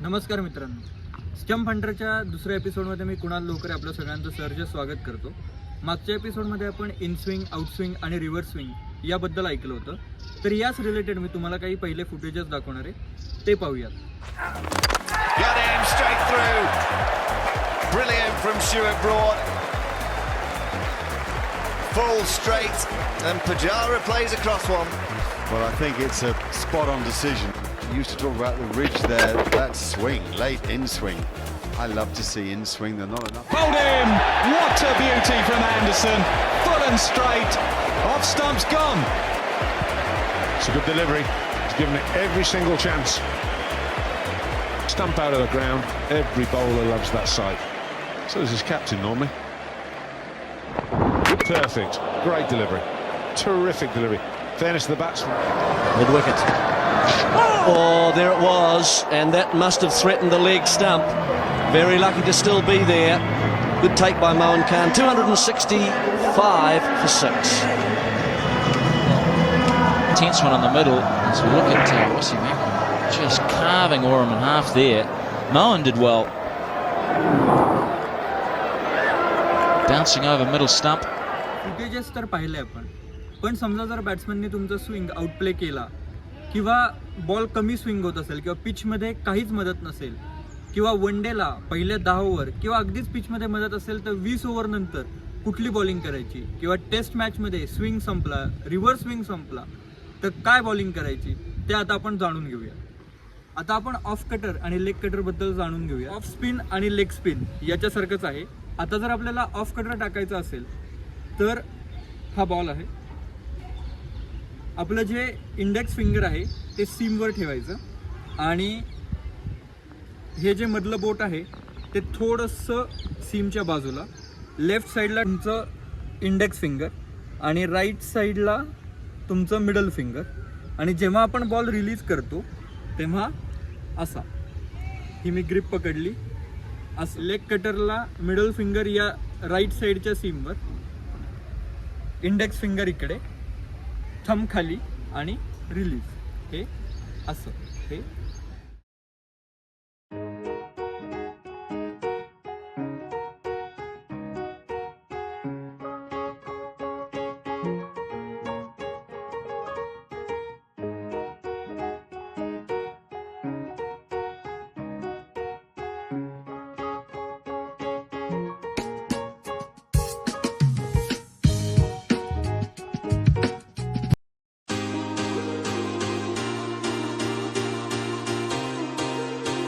नमस्कार मित्रांनो, स्टंप हंटरच्या दुसऱ्या एपिसोडमध्ये मी कुणाल लोकरे आपल्या सगळ्यांचं सहर्ष स्वागत करतो. मागच्या एपिसोडमध्ये आपण इन स्विंग, आउट स्विंग आणि रिव्हर्स स्विंग याबद्दल ऐकलं होतं. तर याच रिलेटेड मी तुम्हाला काही पहिले फुटेजेस दाखवणार आहे, ते पाहूयात. Brilliant from Stuart Broad. Full straight, and Pajara plays across one. Well, I think it's a spot-on decision. You used to talk about the ridge there, that swing, late in swing. I love to see in swing, they're not enough. Hold him! What a beauty from Anderson. Full and straight. Off stump's gone. It's a good delivery. He's given it every single chance. Stump out of the ground. Every bowler loves that sight. So does his captain normally. Perfect. Great delivery. Terrific delivery. Fairness to the batsman. Mid wicket. Oh, there it was, and that must have threatened the leg stump. Very lucky to still be there. Good take by Mohan Khan. 265 for 6. Tense one in the middle. As we look at Wasim Akram just carving Oram in half there. Mohan did well. Bouncing over middle stump. Footages तर पाहिले आपण, पण समजा जर बॅट्समनने तुमचा swing Outplay केला किंवा ball कमी स्विंग होत असेल किंवा पिचमध्ये काहीच मदत नसेल किंवा वन डेला पहिल्या 10 ओव्हर किंवा अगदीच पिचमध्ये मदत असेल तर 20 ओव्हर नंतर कुठली बॉलिंग करायची किंवा टेस्ट मॅचमध्ये स्विंग संपला, रिव्हर्स स्विंग संपला तर काय बॉलिंग करायची ते आता आपण जाणून घेऊया. आता आपण ऑफ कटर आणि लेग कटर बद्दल जाणून घेऊया. ऑफ स्पिन आणि लेग स्पिन याच्यासारखंच आहे. आता जर आपल्याला ऑफ कटर टाकायचा असेल तर हा बॉल आहे, आपलं जे इंडेक्स फिंगर आहे ते सीमवर ठेवायचं आणि हे जे मधलं बोट आहे ते थोडंसं सीमच्या बाजूला, लेफ्ट साईडला तुमचं इंडेक्स फिंगर आणि राईट साईडला तुमचं मिडल फिंगर. आणि जेव्हा आपण बॉल रिलीज करतो तेव्हा असा, ही मी ग्रिप पकडली असं. लेग कटरला मिडल फिंगर या राईट साईडच्या सीमवर, इंडेक्स फिंगर इकडे, थंब खाली आणि रिलीज, हे असं, हे